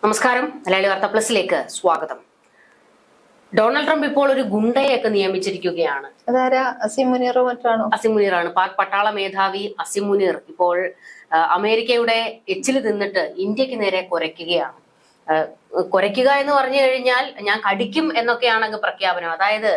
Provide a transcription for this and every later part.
നമസ്കാരം. മലയാളി വാർത്ത പ്ലസിലേക്ക് സ്വാഗതം. ഡൊണാൾഡ് ട്രംപ് ഇപ്പോൾ ഒരു ഗുണ്ടയെയൊക്കെ നിയമിച്ചിരിക്കുകയാണ്. അസിം മുനീറാണ്. പാക് പട്ടാള മേധാവി അസിം മുനീർ ഇപ്പോൾ അമേരിക്കയുടെ എച്ചിൽ തിന്നിട്ട് ഇന്ത്യക്ക് നേരെ കുരയ്ക്കുകയാണ്. കുരയ്ക്കുക എന്ന് പറഞ്ഞു കഴിഞ്ഞാൽ ഞാൻ കടിക്കും എന്നൊക്കെയാണ് അങ്ങ് പ്രഖ്യാപനം. അതായത്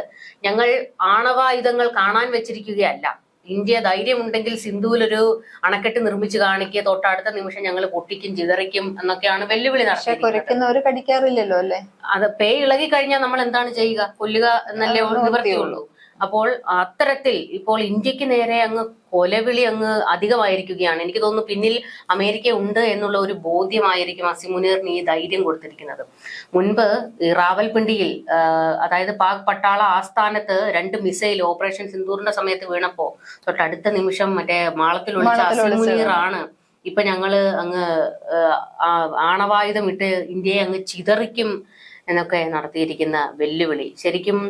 ഞങ്ങൾ ആണവായുധങ്ങൾ കാണാൻ വെച്ചിരിക്കുകയല്ല, ഇന്ത്യ ധൈര്യമുണ്ടെങ്കിൽ സിന്ധുവിലൊരു അണക്കെട്ട് നിർമ്മിച്ചു കാണിക്കുക, തൊട്ടടുത്ത നിമിഷം ഞങ്ങൾ പൊട്ടിക്കും ചിതറിക്കും എന്നൊക്കെയാണ് വെല്ലുവിളി നടത്തുന്നത്. കടിക്കാറില്ലല്ലോ അല്ലെ? അത് പേ ഇളകി കഴിഞ്ഞാൽ നമ്മൾ എന്താണ് ചെയ്യുക? കൊല്ലുക എന്നല്ലേ നിവർത്തിയുള്ളൂ. അപ്പോൾ അത്തരത്തിൽ ഇപ്പോൾ ഇന്ത്യക്ക് നേരെ അങ്ങ് കൊലവിളി അങ്ങ് അധികമായിരിക്കുകയാണ്. എനിക്ക് തോന്നുന്നു പിന്നിൽ അമേരിക്ക ഉണ്ട് എന്നുള്ള ഒരു ബോധ്യമായിരിക്കും അസിം മുനീറിന് ഈ ധൈര്യം കൊടുത്തിരിക്കുന്നത്. മുൻപ് റാവൽപിണ്ടിയിൽ അതായത് പാക് പട്ടാള ആസ്ഥാനത്ത് 2 മിസൈൽ ഓപ്പറേഷൻ സിന്ദൂറിന്റെ സമയത്ത് വീണപ്പോ തൊട്ടടുത്ത നിമിഷം മറ്റേ മാളത്തിൽ ഒളിച്ച അസിം മുനീറാണ് ഇപ്പൊ ഞങ്ങള് അങ്ങ് ആണവായുധം ഇട്ട് ഇന്ത്യയെ അങ്ങ് ചിതറിക്കും എന്നൊക്കെ നടത്തിയിരിക്കുന്ന വെല്ലുവിളി. ശരിക്കും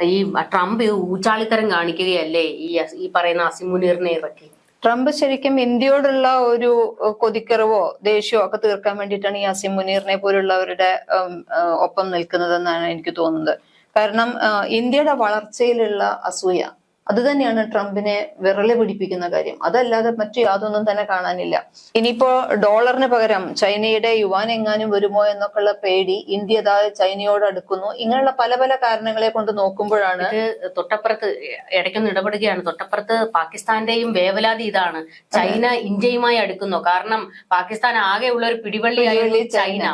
ഈ ട്രംപ് ഊച്ചാളിത്തരം കാണിക്കുകയല്ലേ ഈ പറയുന്ന അസിം മുനീറിനെ ഇറക്കി? ട്രംപ് ശരിക്കും ഇന്ത്യയോടുള്ള ഒരു കൊതിക്കറിവോ ദേഷ്യമോ ഒക്കെ തീർക്കാൻ വേണ്ടിയിട്ടാണ് ഈ അസിം മുനീറിനെ പോലുള്ളവരുടെ ഒപ്പം നിൽക്കുന്നതെന്നാണ് എനിക്ക് തോന്നുന്നത്. കാരണം ഇന്ത്യയുടെ വളർച്ചയിലുള്ള അസൂയ അത് തന്നെയാണ് ട്രംപിനെ വിരല് പിടിപ്പിക്കുന്ന കാര്യം. അതല്ലാതെ മറ്റു യാതൊന്നും തന്നെ കാണാനില്ല. ഇനിയിപ്പോ ഡോളറിന് പകരം ചൈനയുടെ യുവാൻ എങ്ങാനും വരുമോ എന്നൊക്കെയുള്ള പേടി ഇന്ത്യ ചൈനയോട് അടുക്കുന്നു. ഇങ്ങനെയുള്ള പല പല കാരണങ്ങളെ കൊണ്ട് നോക്കുമ്പോഴാണ് തൊട്ടപ്പുറത്ത് ഇടയ്ക്കൊന്ന് ഇടപെടുകയാണ്. തൊട്ടപ്പുറത്ത് പാകിസ്ഥാന്റെയും വേവലാതി ഇതാണ്, ചൈന ഇന്ത്യയുമായി അടുക്കുന്നു. കാരണം പാകിസ്ഥാൻ ആകെയുള്ള ഒരു പിടിവള്ളിയായി ചൈന.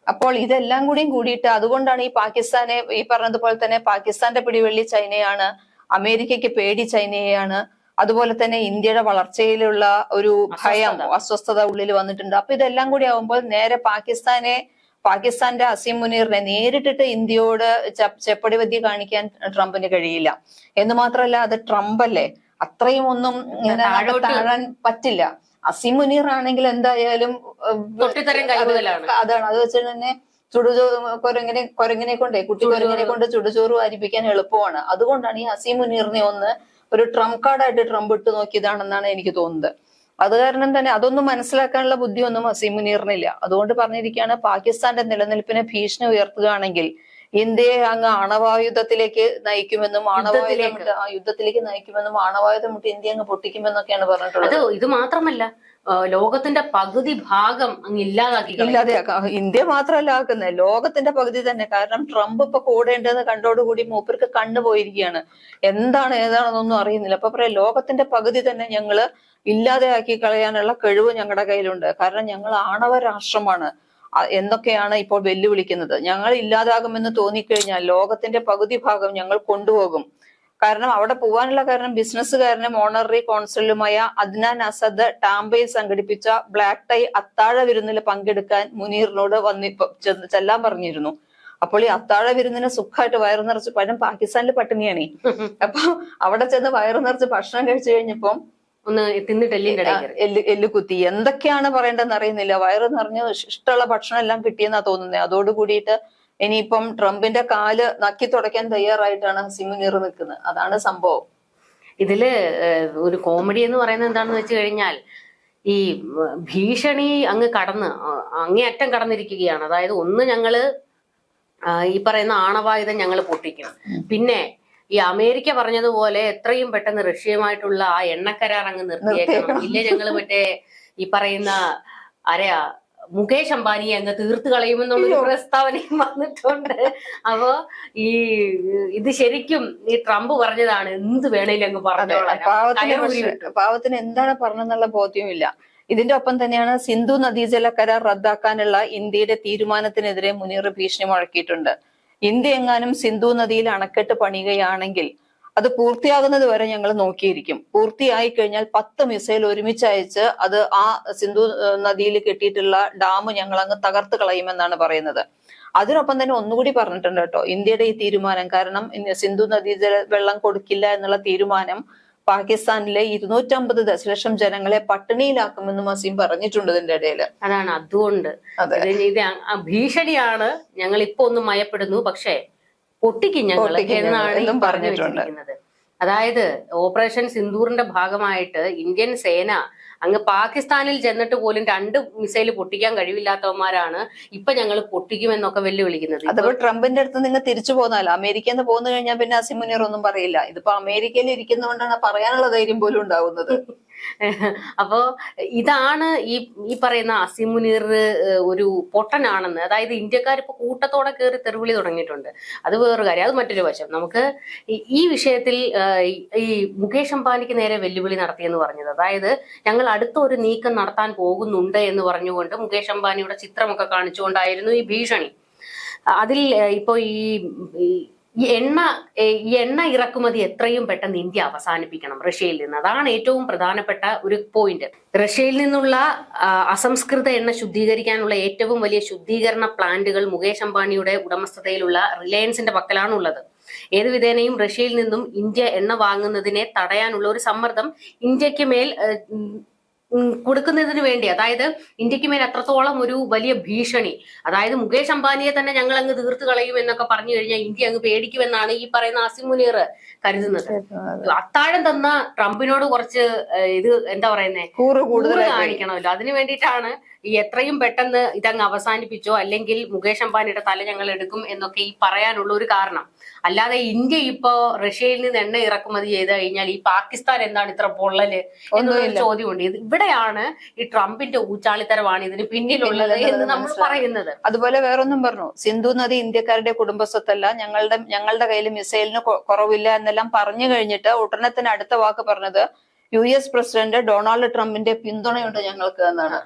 അപ്പോൾ ഇതെല്ലാം കൂടിയിട്ട് അതുകൊണ്ടാണ് ഈ പാകിസ്ഥാനെ ഈ പറഞ്ഞതുപോലെ തന്നെ പാകിസ്ഥാന്റെ പിടിവള്ളി ചൈനയാണ്, അമേരിക്കയ്ക്ക് പേടി ചൈനയെയാണ്, അതുപോലെ തന്നെ ഇന്ത്യയുടെ വളർച്ചയിലുള്ള ഒരു ഭയം അസ്വസ്ഥത ഉള്ളിൽ വന്നിട്ടുണ്ട്. അപ്പൊ ഇതെല്ലാം കൂടി ആവുമ്പോൾ നേരെ പാകിസ്ഥാന്റെ അസിം മുനീറിനെ നേരിട്ടിട്ട് ഇന്ത്യയോട് ചെപ്പടിവദ്യ കാണിക്കാൻ ട്രംപിന് കഴിയില്ല. എന്ന് മാത്രമല്ല അത് ട്രംപ് അല്ലേ, അത്രയും ഒന്നും ഇങ്ങനെ താഴാൻ പറ്റില്ല. അസിം മുനീർ ആണെങ്കിൽ എന്തായാലും അതാണ്. അത് വെച്ചിട്ട് തന്നെ കുരങ്ങിനെ കൊണ്ടേ കുട്ടി കുരങ്ങിനെ കൊണ്ട് ചുടുചോറ് വാരിപ്പിക്കാൻ എളുപ്പമാണ്. അതുകൊണ്ടാണ് ഈ അസിം മുനീറിനെ ഒന്ന് ഒരു ട്രംപ് കാർഡായിട്ട് ട്രംപ് ഇട്ട് നോക്കിയതാണെന്നാണ് എനിക്ക് തോന്നുന്നത്. അത് കാരണം തന്നെ അതൊന്നും മനസ്സിലാക്കാനുള്ള ബുദ്ധിയൊന്നും അസിം മുനീറിനില്ല. അതുകൊണ്ട് പറഞ്ഞിരിക്കുകയാണ്, പാകിസ്ഥാന്റെ നിലനിൽപ്പിനെ ഭീഷണി ഉയർത്തുകയാണെങ്കിൽ ഇന്ത്യയെ അങ്ങ് ആണവായുധത്തിലേക്ക് നയിക്കുമെന്നും യുദ്ധത്തിലേക്ക് നയിക്കുമെന്നും ആണവായുധം മുട്ടി ഇന്ത്യ അങ്ങ് പൊട്ടിക്കുമെന്നൊക്കെയാണ് പറഞ്ഞിട്ടുള്ളത്. ഇത് മാത്രമല്ല, ലോകത്തിന്റെ പകുതി ഭാഗം അങ്ങ് ഇല്ലാതെയാക്കാം. ഇന്ത്യ മാത്രമല്ല ആക്കുന്നത്, ലോകത്തിന്റെ പകുതി തന്നെ. കാരണം ട്രംപ് ഇപ്പൊ കൂടേണ്ടതെന്ന് കണ്ടോടുകൂടി മൂപ്പർക്ക് കണ്ണു പോയിരിക്കുകയാണ്. എന്താണ് ഏതാണെന്നൊന്നും അറിയുന്നില്ല. അപ്പൊ പറയാം, ലോകത്തിന്റെ പകുതി തന്നെ ഞങ്ങള് ഇല്ലാതെയാക്കി കളയാനുള്ള കഴിവ് ഞങ്ങളുടെ കയ്യിലുണ്ട്. കാരണം ഞങ്ങൾ ആണവ രാഷ്ട്രമാണ് എന്നൊക്കെയാണ് ഇപ്പോൾ വെല്ലുവിളിക്കുന്നത്. ഞങ്ങൾ ഇല്ലാതാകുമെന്ന് തോന്നിക്കഴിഞ്ഞാൽ ലോകത്തിന്റെ പകുതി ഭാഗം ഞങ്ങൾ കൊണ്ടുപോകും. കാരണം അവിടെ പോകാനുള്ള കാരണം ബിസിനസ്സുകാരനും ഓണററി കോൺസലുമായ അദ്നാൻ അസദ് ടാംബയിൽ സംഘടിപ്പിച്ച ബ്ലാക്ക് ടൈ അത്താഴ വിരുന്നിൽ പങ്കെടുക്കാൻ മുനീറിനോട് ചെല്ലാൻ പറഞ്ഞിരുന്നു. അപ്പോൾ ഈ അത്താഴ വിരുന്നിന് സുഖമായിട്ട് വയറു നിറച്ച്, പകരം പാകിസ്ഥാനിൽ പട്ടിണിയാണ്. അപ്പൊ അവിടെ ചെന്ന് വയറു നിറച്ച് ഭക്ഷണം കഴിച്ചു കഴിഞ്ഞപ്പോ ഒന്ന് തിന്നിട്ട് എല്ല് കുത്തി. എന്തൊക്കെയാണ് പറയേണ്ടതെന്ന് അറിയുന്നില്ല. വയറ് നിറഞ്ഞ് ഇഷ്ടമുള്ള ഭക്ഷണം എല്ലാം കിട്ടിയെന്നാ തോന്നുന്നത്. അതോട് കൂടിയിട്ട് ഇനിയിപ്പം ട്രംപിന്റെ കാല് നക്കി തുടയ്ക്കാൻ തയ്യാറായിട്ടാണ് അസിം മുനീർ നിൽക്കുന്നത്. അതാണ് സംഭവം. ഇതില് ഒരു കോമഡി എന്ന് പറയുന്നത് എന്താണെന്ന് വെച്ച് കഴിഞ്ഞാൽ, ഈ ഭീഷണി അങ്ങേയറ്റം കടന്നിരിക്കുകയാണ്. അതായത് ഒന്ന്, ഞങ്ങള് ഈ പറയുന്ന ആണവായുധം ഞങ്ങൾ പൊട്ടിക്കും. പിന്നെ ഈ അമേരിക്ക പറഞ്ഞതുപോലെ എത്രയും പെട്ടെന്ന് റഷ്യയുമായിട്ടുള്ള ആ എണ്ണക്കരാർ അങ്ങ് നിർത്തിയേക്കണം. ഇല്ലേ ഞങ്ങള് മറ്റേ ഈ പറയുന്ന മുകേഷ് അംബാനിയെ അങ്ങ് തീർത്തു കളയുമെന്നുള്ളൊരു പ്രസ്താവനയും വന്നിട്ടുണ്ട്. അപ്പോ ഇത് ശരിക്കും ഈ ട്രംപ് പറഞ്ഞതാണ്, എന്ത് വേണേലും അങ്ങ് പറഞ്ഞോളാം. പാവത്തിന് എന്താണ് പറഞ്ഞെന്നുള്ള ബോധ്യമില്ല. ഇതിന്റെ ഒപ്പം തന്നെയാണ് സിന്ധു നദീജല കരാർ റദ്ദാക്കാനുള്ള ഇന്ത്യയുടെ തീരുമാനത്തിനെതിരെ മുനീർ ഭീഷണി മുഴക്കിയിട്ടുണ്ട്. ഇന്ത്യ എങ്ങാനും സിന്ധു നദിയിൽ അണക്കെട്ട് പണിയുകയാണെങ്കിൽ അത് പൂർത്തിയാകുന്നത് വരെ ഞങ്ങൾ നോക്കിയിരിക്കും. പൂർത്തിയായി കഴിഞ്ഞാൽ 10 മിസൈൽ ഒരുമിച്ച് അയച്ച് അത് ആ സിന്ധു നദിയിൽ കെട്ടിയിട്ടുള്ള ഡാം ഞങ്ങൾ അങ്ങ് തകർത്ത് കളയുമെന്നാണ് പറയുന്നത്. അതിനൊപ്പം തന്നെ ഒന്നുകൂടി പറഞ്ഞിട്ടുണ്ട് കേട്ടോ, ഇന്ത്യയുടെ ഈ തീരുമാനം കാരണം സിന്ധു നദീജല വെള്ളം കൊടുക്കില്ല എന്നുള്ള തീരുമാനം പാകിസ്ഥാനിലെ 250 ദശലക്ഷം ജനങ്ങളെ പട്ടിണിയിലാക്കുമെന്നും അസീം പറഞ്ഞിട്ടുണ്ട് ഇതിന്റെ ഇടയിൽ. അതാണ്, അതുകൊണ്ട് ഇത് ഭീഷണിയാണ്, ഞങ്ങൾ ഇപ്പൊ ഒന്ന് മയപ്പെടുന്നു, പക്ഷേ പൊട്ടിക്കും ഞങ്ങൾ എന്നാണ് പറഞ്ഞിരിക്കുന്നത്. അതായത് ഓപ്പറേഷൻ സിന്ദൂറിന്റെ ഭാഗമായിട്ട് ഇന്ത്യൻ സേന അങ്ങ് പാകിസ്ഥാനിൽ ചെന്നിട്ട് പോലും 2 മിസൈൽ പൊട്ടിക്കാൻ കഴിവില്ലാത്തവന്മാരാണ് ഇപ്പൊ ഞങ്ങൾ പൊട്ടിക്കുമെന്നൊക്കെ വെല്ലുവിളിക്കുന്നത്. അതിപ്പോ ട്രംപിന്റെ അടുത്ത് നിങ്ങൾ തിരിച്ചു പോന്നാലോ, അമേരിക്കയിൽ നിന്ന് പോന്നു കഴിഞ്ഞാൽ പിന്നെ അസീം മുനീർ ഒന്നും പറയില്ല. ഇതിപ്പോ അമേരിക്കയിൽ ഇരിക്കുന്നതുകൊണ്ടാണ് പറയാനുള്ള ധൈര്യം പോലും ഉണ്ടാവുന്നത്. അപ്പോ ഇതാണ് ഈ പറയുന്ന അസീം മുനീർ ഒരു പൊട്ടനാണെന്ന്, അതായത് ഇന്ത്യക്കാർ ഇപ്പൊ കൂട്ടത്തോടെ കയറി തെറിവിളി തുടങ്ങിയിട്ടുണ്ട്. അത് വേറൊരു കാര്യം, അത് മറ്റൊരു വശം. നമുക്ക് ഈ വിഷയത്തിൽ ഈ മുകേഷ് അംബാനിക്ക് നേരെ വെല്ലുവിളി നടത്തിയെന്ന് പറഞ്ഞത്, അതായത് ഞങ്ങൾ അടുത്ത ഒരു നീക്കം നടത്താൻ പോകുന്നുണ്ട് എന്ന് പറഞ്ഞുകൊണ്ട് മുകേഷ് അംബാനിയുടെ ചിത്രമൊക്കെ കാണിച്ചുകൊണ്ടായിരുന്നു ഈ ഭീഷണി. അതിൽ ഇപ്പോ ഈ എണ്ണ ഇറക്കുമതി എത്രയും പെട്ടെന്ന് ഇന്ത്യ അവസാനിപ്പിക്കണം റഷ്യയിൽ നിന്ന്. അതാണ് ഏറ്റവും പ്രധാനപ്പെട്ട ഒരു പോയിന്റ്. റഷ്യയിൽ നിന്നുള്ള അസംസ്കൃത എണ്ണ ശുദ്ധീകരിക്കാനുള്ള ഏറ്റവും വലിയ ശുദ്ധീകരണ പ്ലാന്റുകൾ മുകേഷ് അംബാനിയുടെ ഉടമസ്ഥതയിലുള്ള റിലയൻസിന്റെ പക്കലാണുള്ളത്. ഏത് വിധേനയും റഷ്യയിൽ നിന്നും ഇന്ത്യ എണ്ണ വാങ്ങുന്നതിനെ തടയാനുള്ള ഒരു സമ്മർദ്ദം ഇന്ത്യക്ക് മേൽ കൊടുക്കുന്നതിന് വേണ്ടി, അതായത് ഇന്ത്യക്ക് മേൽ അത്രത്തോളം ഒരു വലിയ ഭീഷണി, അതായത് മുകേഷ് അംബാനിയെ തന്നെ ഞങ്ങൾ അങ്ങ് തീർത്ത് കളയും എന്നൊക്കെ പറഞ്ഞു കഴിഞ്ഞാൽ ഇന്ത്യ അങ്ങ് പേടിക്കുമെന്നാണ് ഈ പറയുന്ന അസീം മുനീർ കരുതുന്നത്. അത്താഴം തന്ന ട്രംപിനോട് കുറച്ച് എന്താ പറയുന്നേ, കൂടുതൽ കാണിക്കണമല്ലോ. അതിനു വേണ്ടിയിട്ടാണ് ഈ എത്രയും പെട്ടെന്ന് ഇതങ്ങ് അവസാനിപ്പിച്ചോ അല്ലെങ്കിൽ മുകേഷ് അംബാനിയുടെ തല ഞങ്ങൾ എടുക്കും എന്നൊക്കെ ഈ പറയാനുള്ള ഒരു കാരണം. അല്ലാതെ ഇന്ത്യ ഇപ്പോ റഷ്യയിൽ നിന്ന് എണ്ണ ഇറക്കുമതി ചെയ്ത് കഴിഞ്ഞാൽ ഈ പാകിസ്ഥാൻ എന്താണ് ഇത്ര പൊള്ളല് എന്നൊരു ചോദ്യമുണ്ട്. ഇവിടെയാണ് ഈ ട്രംപിന്റെ ഊച്ചാളിത്തരമാണ് ഇതിന് പിന്നിലുള്ളത് എന്ന് നമ്മൾ പറയുന്നത്. അതുപോലെ വേറൊന്നും പറഞ്ഞു, സിന്ധു നദി ഇന്ത്യക്കാരുടെ കുടുംബസ്വത്തല്ല, ഞങ്ങളുടെ കയ്യിൽ മിസൈലിന് കുറവില്ല എന്നെല്ലാം പറഞ്ഞു കഴിഞ്ഞിട്ട് ഉടനെ തന്നെ അടുത്ത വാക്ക് പറഞ്ഞത് US പ്രസിഡന്റ് ഡൊണാൾഡ് ട്രംപിന്റെ പിന്തുണയുണ്ട് ഞങ്ങൾക്ക് എന്നാണ്.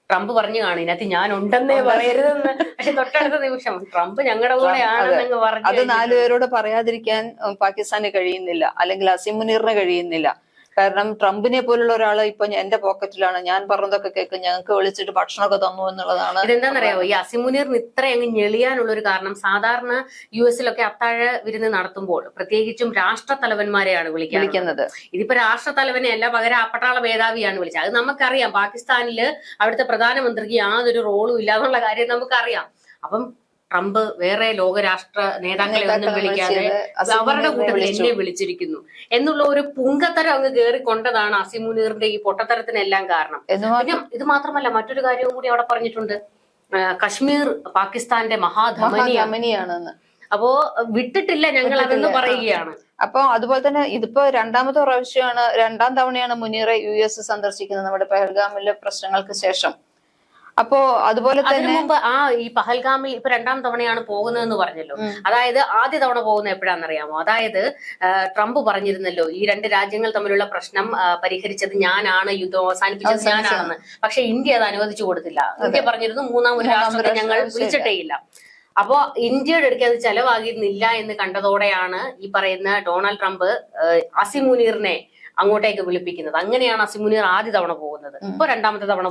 ട്രംപ് പറഞ്ഞു കാണും ഇതിനകത്ത് ഞാൻ ഉണ്ടെന്നേ പറയരുതെന്ന്. പക്ഷെ തൊട്ടടുത്ത നിമിഷം ട്രംപ് ഞങ്ങളുടെ കൂടെയാണെന്ന് പറഞ്ഞു. അത് 4 പേരോട് പറയാതിരിക്കാൻ പാകിസ്ഥാന് കഴിയുന്നില്ല, അല്ലെങ്കിൽ അസീം മുനീറിന് കഴിയുന്നില്ല. കാരണം ട്രംപിനെ പോലുള്ള ഒരാള് ഇപ്പൊ എന്റെ പോക്കറ്റിലാണ്, ഞാൻ പറഞ്ഞതൊക്കെ കേൾക്കും, ഞങ്ങൾക്ക് വിളിച്ചിട്ട് ഭക്ഷണമൊക്കെ തന്നു എന്നുള്ളതാണ്. ഇതെന്താണെന്നറിയാമോ, ഈ അസീം മുനീറിന് ഇത്ര അങ്ങ് ഞെളിയാനുള്ള ഒരു കാരണം, സാധാരണ US അത്താഴ വിരുന്ന് നടത്തുമ്പോൾ പ്രത്യേകിച്ചും രാഷ്ട്രത്തലവന്മാരെയാണ് വിളിക്കുന്നത്. ഇതിപ്പോ രാഷ്ട്രത്തലവനെ അല്ല, പകരം പട്ടാള മേധാവിയാണ് വിളിച്ചത്. അത് നമുക്കറിയാം. പാകിസ്ഥാനില് അവിടുത്തെ പ്രധാനമന്ത്രിക്ക് യാതൊരു റോളും ഇല്ല എന്നുള്ള കാര്യം നമുക്കറിയാം. അപ്പം ട്രംപ് വേറെ ലോകരാഷ്ട്ര നേതാക്കളെ ഒന്നും വിളിക്കാതെ അവരുടെ കൂട്ടത്തിൽ എന്നെ വിളിച്ചിരിക്കുന്നു എന്നുള്ള ഒരു പുങ്കത്തരം അങ്ങ് കയറിക്കൊണ്ടതാണ് അസീം മുനീറിന്റെ ഈ പൊട്ടത്തരത്തിനെല്ലാം കാരണം. ഇത് മാത്രമല്ല, മറ്റൊരു കാര്യവും കൂടി അവിടെ പറഞ്ഞിട്ടുണ്ട്. കശ്മീർ പാകിസ്ഥാന്റെ മഹാധമനിയാണെന്ന്. അപ്പോ വിട്ടിട്ടില്ല ഞങ്ങൾ അതെന്ന് പറയുകയാണ്. അപ്പൊ അതുപോലെ തന്നെ ഇതിപ്പോ 2ാമത്തെ പ്രാവശ്യമാണ്, 2ാം തവണയാണ് മുനീർ US സന്ദർശിക്കുന്നത് നമ്മുടെ പെഹൽഗാമിലെ പ്രശ്നങ്ങൾക്ക് ശേഷം. അപ്പോ അതുപോലെ തന്നെ ഈ പഹൽഗാമിൽ ഇപ്പൊ 2ാം തവണയാണ് പോകുന്നതെന്ന് പറഞ്ഞല്ലോ. അതായത് ആദ്യ തവണ പോകുന്നത് എപ്പോഴാണെന്നറിയാമോ? അതായത് ട്രംപ് പറഞ്ഞിരുന്നല്ലോ ഈ 2 രാജ്യങ്ങൾ തമ്മിലുള്ള പ്രശ്നം പരിഹരിച്ചത് ഞാനാണ്, യുദ്ധം അവസാനിപ്പിച്ചത് ഞാനാണെന്ന്. പക്ഷെ ഇന്ത്യ അത് അനുവദിച്ചു കൊടുത്തില്ല. ഇന്ത്യ പറഞ്ഞിരുന്നു 3ാമൊരു രാഷ്ട്രത്തെ ഞങ്ങൾ വിളിച്ചിട്ടേയില്ല. അപ്പോ ഇന്ത്യയുടെ അടുത്ത് അത് ചെലവാകുന്നില്ല എന്ന് കണ്ടതോടെയാണ് ഈ പറയുന്ന ഡൊണാൾഡ് ട്രംപ് അസീം മുനീറിനെ അങ്ങോട്ടേക്ക് വിളിപ്പിക്കുന്നത്. അങ്ങനെയാണ് അസീം മുനീർ ആദ്യ തവണ പോകുന്നത്. ഇപ്പൊ 2ാമത്തെ തവണ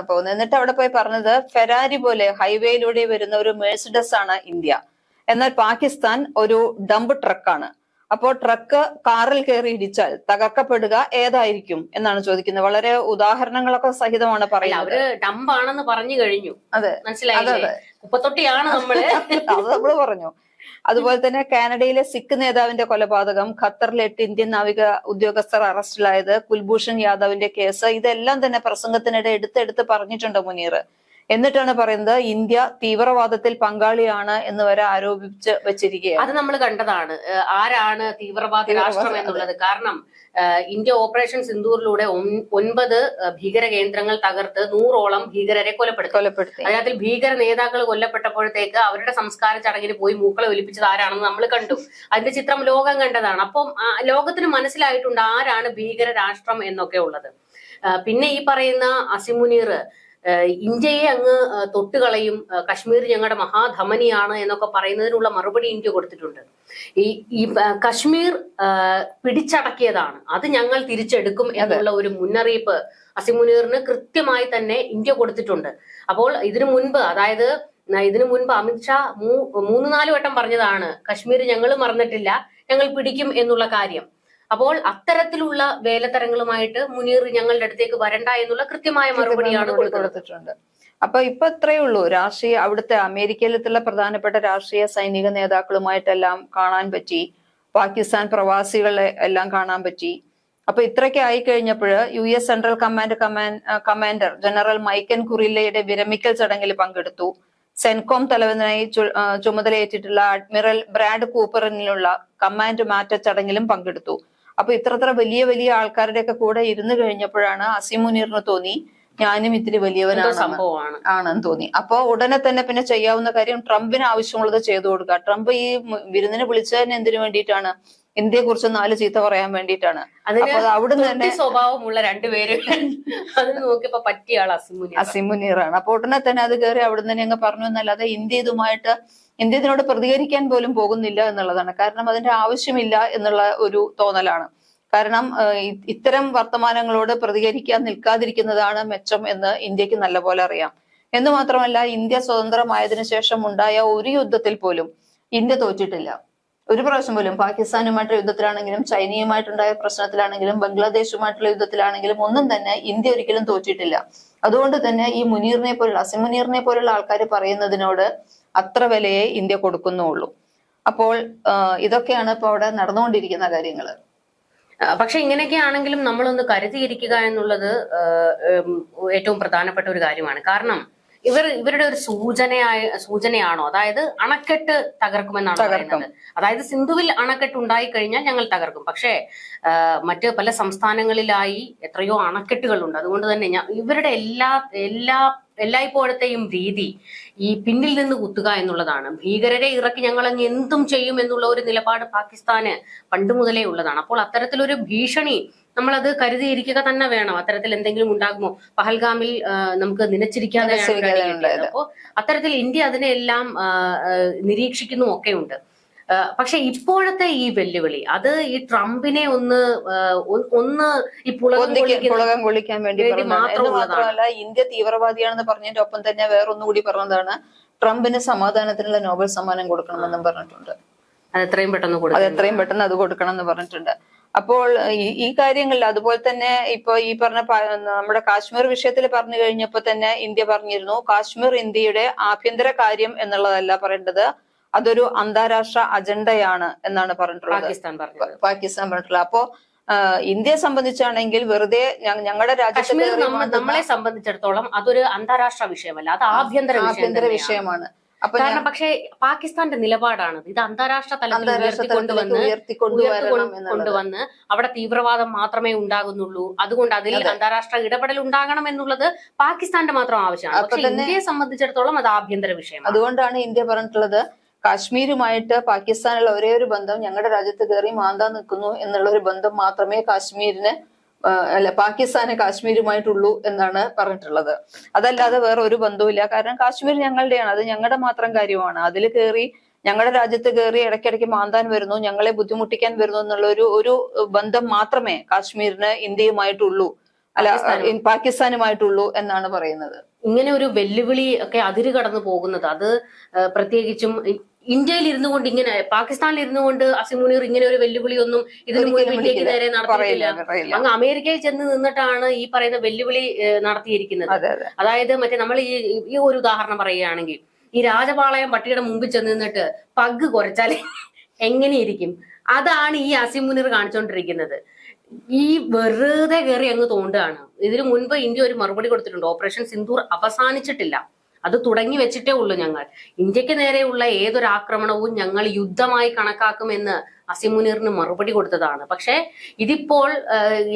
പോകുന്നത്. എന്നിട്ട് അവിടെ പോയി പറഞ്ഞത് ഫെരാരി പോലെ ഹൈവേയിലൂടെ വരുന്ന ഒരു മെഴ്സിഡസ് ആണ് ഇന്ത്യ, എന്നാൽ പാകിസ്ഥാൻ ഒരു ഡംപ് ട്രക്കാണ്. അപ്പോ ട്രക്ക് കാറിൽ കയറി ഇടിച്ചാൽ തകർക്കപ്പെടുക ഏതായിരിക്കും എന്നാണ് ചോദിക്കുന്നത്. വളരെ ഉദാഹരണങ്ങളൊക്കെ സഹിതമാണ് പറയുന്നത്. അവര് ഡംപാണെന്ന് പറഞ്ഞു കഴിഞ്ഞു. അതെ, മനസ്സിലായില്ലേ? കുപ്പത്തൊട്ടിയാണ് നമ്മള് അത് നമ്മള് പറഞ്ഞു. അതുപോലെ തന്നെ കാനഡയിലെ സിഖ് നേതാവിന്റെ കൊലപാതകം, ഖത്തറിലെ 8 ഇന്ത്യൻ നാവിക ഉദ്യോഗസ്ഥർ അറസ്റ്റിലായത്, കുൽഭൂഷൺ യാദവിന്റെ കേസ്, ഇതെല്ലാം തന്നെ പ്രസംഗത്തിനിടെ എടുത്തെടുത്ത് പറഞ്ഞിട്ടുണ്ട് മുനീർ. എന്നിട്ടാണ് പറയുന്നത് ഇന്ത്യ തീവ്രവാദത്തിൽ പങ്കാളിയാണ് എന്ന് വരെ ആരോപിച്ച് വെച്ചിരിക്കുകയാണ്. അത് നമ്മൾ കണ്ടതാണ് ആരാണ് തീവ്രവാദ രാഷ്ട്രം എന്നുള്ളത്. കാരണം ഇന്ത്യ ഓപ്പറേഷൻ സിന്ദൂറിലൂടെ 9 ഭീകര കേന്ദ്രങ്ങൾ തകർത്ത് 100ഓളം ഭീകരരെ കൊലപ്പെടുത്തി. അതിനകത്ത് ഭീകര നേതാക്കൾ കൊല്ലപ്പെട്ടപ്പോഴത്തേക്ക് അവരുടെ സംസ്കാര ചടങ്ങിന് പോയി മൂക്കളെ ഒലിപ്പിച്ചത് ആരാണെന്ന് നമ്മൾ കണ്ടു. അതിന്റെ ചിത്രം ലോകം കണ്ടതാണ്. അപ്പം ലോകത്തിന് മനസ്സിലായിട്ടുണ്ട് ആരാണ് ഭീകര രാഷ്ട്രം എന്നൊക്കെ ഉള്ളത്. പിന്നെ ഈ പറയുന്ന അസീം മുനീർ ഇന്ത്യയെ അങ്ങ് തൊട്ടുകളയും, കശ്മീർ ഞങ്ങളുടെ മഹാധമനിയാണ് എന്നൊക്കെ പറയുന്നതിനുള്ള മറുപടി ഇന്ത്യ കൊടുത്തിട്ടുണ്ട്. ഈ കശ്മീർ പിടിച്ചടക്കിയതാണ്, അത് ഞങ്ങൾ തിരിച്ചെടുക്കും എന്നുള്ള ഒരു മുന്നറിയിപ്പ് അസീം മുനീറിന് കൃത്യമായി തന്നെ ഇന്ത്യ കൊടുത്തിട്ടുണ്ട്. അപ്പോൾ ഇതിനു മുൻപ് അമിത്ഷാ 3-4 വട്ടം പറഞ്ഞതാണ് കശ്മീർ ഞങ്ങൾ മറന്നിട്ടില്ല, ഞങ്ങൾ പിടിക്കും എന്നുള്ള കാര്യം. അപ്പോൾ അത്തരത്തിലുള്ള വേലത്തരങ്ങളുമായിട്ട് മുനീർ ഞങ്ങളുടെ അടുത്തേക്ക് വരണ്ട എന്നുള്ള കൃത്യമായ മറുപടിയാണ് കൊടുത്തിട്ടുണ്ട്. അപ്പൊ ഇപ്പൊ ഇത്രയേ ഉള്ളൂ. അവിടുത്തെ അമേരിക്കയിലെത്തുള്ള പ്രധാനപ്പെട്ട രാഷ്ട്രീയ സൈനിക നേതാക്കളുമായിട്ടെല്ലാം കാണാൻ പറ്റി, പാകിസ്ഥാൻ പ്രവാസികളെ എല്ലാം കാണാൻ പറ്റി. അപ്പൊ ഇത്രയ്ക്ക് ആയി കഴിഞ്ഞപ്പോൾ US സെൻട്രൽ കമാൻഡർ ജനറൽ മൈക്കൻ കുറില്ലയുടെ വിരമിക്കൽ ചടങ്ങിൽ പങ്കെടുത്തു. സെൻകോം തലവനായി ചുമതലയേറ്റിട്ടുള്ള അഡ്മിറൽ ബ്രാഡ് കൂപ്പറിനുള്ള കമാൻഡ് മാറ്റ ചടങ്ങിലും പങ്കെടുത്തു. അപ്പൊ ഇത്ര വലിയ വലിയ ആൾക്കാരുടെയൊക്കെ കൂടെ ഇരുന്ന് കഴിഞ്ഞപ്പോഴാണ് അസീം മുനീറിന് തോന്നി ഞാനും ഇത്തിരി ആണെന്ന് തോന്നി. അപ്പൊ ഉടനെ തന്നെ പിന്നെ ചെയ്യാവുന്ന കാര്യം ട്രംപിന് ആവശ്യമുള്ളത് ചെയ്തു കൊടുക്കുക. ട്രംപ് ഈ വിരുന്നിന് വിളിച്ചതിന് എന്തിനു വേണ്ടിയിട്ടാണ്? ഇന്ത്യയെ കുറിച്ച് 4 ചീത്ത പറയാൻ വേണ്ടിയിട്ടാണ്. അപ്പൊ അവിടുന്ന് തന്നെ സ്വഭാവമുള്ള രണ്ടുപേര് അതിന് നോക്കിയപ്പോ പറ്റിയ ആൾ അസീം മുനീറാണ്. അപ്പൊ ഉടനെ തന്നെ അത് കയറി അവിടുന്ന് തന്നെ അങ്ങ് പറഞ്ഞു എന്നല്ലാതെ ഇന്ത്യ ഇതിനോട് പ്രതികരിക്കാൻ പോലും പോകുന്നില്ല എന്നുള്ളതാണ്. കാരണം അതിന്റെ ആവശ്യമില്ല എന്നുള്ള ഒരു തോന്നലാണ്. കാരണം ഇത്തരം വർത്തമാനങ്ങളോട് പ്രതികരിക്കാൻ നിൽക്കാതിരിക്കുന്നതാണ് മെച്ചം എന്ന് ഇന്ത്യക്ക് നല്ലപോലെ അറിയാം. എന്ന് മാത്രമല്ല, ഇന്ത്യ സ്വതന്ത്രമായതിനു ശേഷം ഉണ്ടായ ഒരു യുദ്ധത്തിൽ പോലും ഇന്ത്യ തോറ്റിട്ടില്ല. ഒരു പ്രാവശ്യം പോലും പാകിസ്ഥാനുമായിട്ടുള്ള യുദ്ധത്തിലാണെങ്കിലും ചൈനയുമായിട്ടുണ്ടായ പ്രശ്നത്തിലാണെങ്കിലും ബംഗ്ലാദേശുമായിട്ടുള്ള യുദ്ധത്തിലാണെങ്കിലും ഒന്നും തന്നെ ഇന്ത്യ ഒരിക്കലും തോറ്റിട്ടില്ല. അതുകൊണ്ട് തന്നെ ഈ അസീം മുനീറിനെ പോലുള്ള ആൾക്കാർ പറയുന്നതിനോട് അത്ര വിലയെ ഇന്ത്യ കൊടുക്കുന്നുള്ളൂ. അപ്പോൾ ഇതൊക്കെയാണ് ഇപ്പൊ അവിടെ നടന്നുകൊണ്ടിരിക്കുന്ന കാര്യങ്ങൾ. പക്ഷെ ഇങ്ങനെയൊക്കെ ആണെങ്കിലും നമ്മളൊന്ന് കരുതിയിരിക്കുക എന്നുള്ളത് ഏറ്റവും പ്രധാനപ്പെട്ട ഒരു കാര്യമാണ്. കാരണം ഇവരുടെ ഒരു സൂചനയാണോ? അതായത് അണക്കെട്ട് തകർക്കുമെന്നാണ് പറയുന്നത്. അതായത് സിന്ധുവിൽ അണക്കെട്ട് ഉണ്ടായി കഴിഞ്ഞാൽ ഞങ്ങൾ തകർക്കും. പക്ഷേ മറ്റ് പല സംസ്ഥാനങ്ങളിലായി എത്രയോ അണക്കെട്ടുകളുണ്ട്. അതുകൊണ്ട് തന്നെ ഇവരുടെ എല്ലായ്പ്പോഴത്തെയും രീതി ഈ പിന്നിൽ നിന്ന് കുത്തുക എന്നുള്ളതാണ്. ഭീകരരെ ഇറക്കി ഞങ്ങൾ അങ്ങ് എന്തും ചെയ്യും എന്നുള്ള ഒരു നിലപാട് പാകിസ്ഥാന് പണ്ട് മുതലേ ഉള്ളതാണ്. അപ്പോൾ അത്തരത്തിലൊരു ഭീഷണി നമ്മളത് കരുതിയിരിക്കുക തന്നെ വേണം. അത്തരത്തിൽ എന്തെങ്കിലും ഉണ്ടാകുമോ? പഹൽഗാമിൽ നമുക്ക് നിലച്ചിരിക്കാതെ അപ്പോ അത്തരത്തിൽ ഇന്ത്യ അതിനെല്ലാം നിരീക്ഷിക്കുന്നു ഒക്കെ ഉണ്ട്. പക്ഷെ ഇപ്പോഴത്തെ ഈ വെല്ലുവിളി അത് ഈ ട്രംപിനെ ഒന്ന് ഈ പുളകം കൊള്ളിക്കാൻ വേണ്ടി മാത്രമല്ല, ഇന്ത്യ തീവ്രവാദിയാണെന്ന് പറഞ്ഞതിന്റെ ഒപ്പം തന്നെ വേറൊന്നുകൂടി പറഞ്ഞതാണ് ട്രംപിന് സമാധാനത്തിനുള്ള നോബൽ സമ്മാനം കൊടുക്കണമെന്നും പറഞ്ഞിട്ടുണ്ട്. അത് എത്രയും പെട്ടെന്ന് അത് കൊടുക്കണം എന്ന് പറഞ്ഞിട്ടുണ്ട്. അപ്പോൾ ഈ കാര്യങ്ങളിൽ അതുപോലെ തന്നെ ഇപ്പൊ ഈ പറഞ്ഞ നമ്മുടെ കാശ്മീർ വിഷയത്തിൽ പറഞ്ഞു കഴിഞ്ഞപ്പോ തന്നെ ഇന്ത്യ പറഞ്ഞിരുന്നു കാശ്മീർ ഇന്ത്യയുടെ ആഭ്യന്തര കാര്യം എന്നുള്ളതല്ല പറയേണ്ടത്, അതൊരു അന്താരാഷ്ട്ര അജണ്ടയാണ് എന്നാണ് പറഞ്ഞിട്ടുള്ളത് പാകിസ്ഥാൻ പറഞ്ഞിട്ടുള്ളത്. അപ്പോ ഇന്ത്യയെ സംബന്ധിച്ചാണെങ്കിൽ വെറുതെ ഞങ്ങളുടെ രാജ്യത്ത് നമ്മളെ സംബന്ധിച്ചിടത്തോളം അതൊരു അന്താരാഷ്ട്ര വിഷയമല്ല, അത് ആഭ്യന്തര വിഷയമാണ്. കാരണം പക്ഷേ പാകിസ്ഥാന്റെ നിലപാടാണ് ഇത് അന്താരാഷ്ട്ര തലത്തിൽ കൊണ്ടുവന്ന് അവിടെ തീവ്രവാദം മാത്രമേ ഉണ്ടാകുന്നുള്ളൂ, അതുകൊണ്ട് അതിൽ അന്താരാഷ്ട്ര ഇടപെടൽ ഉണ്ടാകണം എന്നുള്ളത് പാകിസ്ഥാന്റെ മാത്രം ആവശ്യമാണ്. പക്ഷെ ഇന്ത്യയെ സംബന്ധിച്ചിടത്തോളം അത് ആഭ്യന്തര വിഷയമാണ്. അതുകൊണ്ടാണ് ഇന്ത്യ പറഞ്ഞിട്ടുള്ളത് കാശ്മീരുമായിട്ട് പാകിസ്ഥാനുള്ള ഒരേ ഒരു ബന്ധം ഞങ്ങളുടെ രാജ്യത്ത് കയറി മാന്താൻ നിൽക്കുന്നു എന്നുള്ള ഒരു ബന്ധം മാത്രമേ പാകിസ്ഥാന് കാശ്മീരുമായിട്ടുള്ളൂ എന്നാണ് പറഞ്ഞിട്ടുള്ളത്. അതല്ലാതെ വേറെ ഒരു ബന്ധവുമില്ല. കാരണം കാശ്മീർ ഞങ്ങളുടെയാണ്, അത് ഞങ്ങളുടെ മാത്രം കാര്യമാണ്. അതിൽ കയറി ഞങ്ങളുടെ രാജ്യത്ത് കയറി ഇടയ്ക്കിടയ്ക്ക് മാന്താൻ വരുന്നു, ഞങ്ങളെ ബുദ്ധിമുട്ടിക്കാൻ വരുന്നു എന്നുള്ള ഒരു ബന്ധം മാത്രമേ കാശ്മീരിന് ഇന്ത്യയുമായിട്ടുള്ളൂ, പാകിസ്ഥാനുമായിട്ടുള്ളൂ എന്നാണ് പറയുന്നത്. ഇങ്ങനെ ഒരു വെല്ലുവിളി ഒക്കെ അതിര് കടന്നു പോകുന്നത് അത് പ്രത്യേകിച്ചും ഇന്ത്യയിൽ ഇരുന്നു കൊണ്ട് ഇങ്ങനെ പാകിസ്ഥാനിൽ ഇരുന്നു കൊണ്ട് അസീം മുനീർ ഇങ്ങനെ ഒരു വെല്ലുവിളിയൊന്നും ഇതിനു മുൻപ് ഇന്ത്യക്ക് നേരെ നടത്തിയിട്ടില്ല. അങ്ങ് അമേരിക്കയിൽ ചെന്ന് നിന്നിട്ടാണ് ഈ പറയുന്ന വെല്ലുവിളി നടത്തിയിരിക്കുന്നത്. അതായത് മറ്റേ നമ്മൾ ഈ ഒരു ഉദാഹരണം പറയുകയാണെങ്കിൽ ഈ രാജപാളയം പട്ടിയുടെ മുമ്പിൽ ചെന്ന് നിന്നിട്ട് പഗ് കുറച്ചാൽ എങ്ങനെയിരിക്കും, അതാണ് ഈ അസീം മുനീർ കാണിച്ചുകൊണ്ടിരിക്കുന്നത്. ഈ വെറുതെ കയറി അങ്ങ് തോണ്ടുകയാണ്. ഇതിനു മുൻപ് ഇന്ത്യ ഒരു മറുപടി കൊടുത്തിട്ടുണ്ട്, ഓപ്പറേഷൻ സിന്ദൂർ അവസാനിച്ചിട്ടില്ല, അത് തുടങ്ങി വെച്ചിട്ടേ ഉള്ളൂ. ഞങ്ങൾ ഇന്ത്യക്ക് നേരെയുള്ള ഏതൊരു ആക്രമണവും ഞങ്ങൾ യുദ്ധമായി കണക്കാക്കുമെന്ന് അസീം മുനീറിന് മറുപടി കൊടുത്തതാണ്. പക്ഷെ ഇതിപ്പോൾ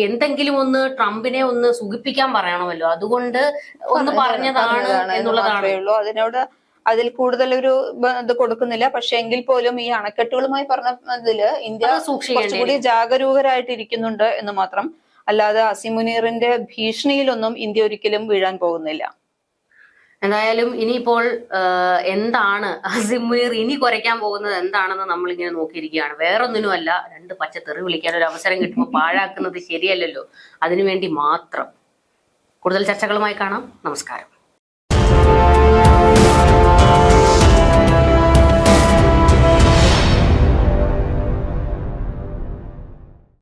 എന്തെങ്കിലും ഒന്ന് ട്രംപിനെ ഒന്ന് സുഖിപ്പിക്കാൻ പറയണമല്ലോ, അതുകൊണ്ട് ഒന്ന് പറഞ്ഞതാണ് എന്നുള്ളതാണ്. അതിൽ കൂടുതൽ ഒരു ഇത് കൊടുക്കുന്നില്ല. പക്ഷെ എങ്കിൽ പോലും ഈ അണക്കെട്ടുകളുമായി പറഞ്ഞതില് ഇന്ത്യ കുറച്ചുകൂടി ജാഗരൂകരായിട്ടിരിക്കുന്നുണ്ട് എന്ന് മാത്രം. അല്ലാതെ അസീം മുനീറിന്റെ ഭീഷണിയിലൊന്നും ഇന്ത്യ ഒരിക്കലും വീഴാൻ പോകുന്നില്ല. എന്തായാലും ഇനിയിപ്പോൾ എന്താണ് അസീം മുനീർ ഇനി കുറയ്ക്കാൻ പോകുന്നത് എന്താണെന്ന് നമ്മളിങ്ങനെ നോക്കിയിരിക്കുകയാണ്. വേറൊന്നിനുമല്ല, 2 പച്ച തെറി വിളിക്കാൻ ഒരു അവസരം കിട്ടുമ്പോൾ പാഴാക്കുന്നത് ശരിയല്ലല്ലോ, അതിനുവേണ്ടി മാത്രം. കൂടുതൽ ചർച്ചകളുമായി കാണാം. നമസ്കാരം.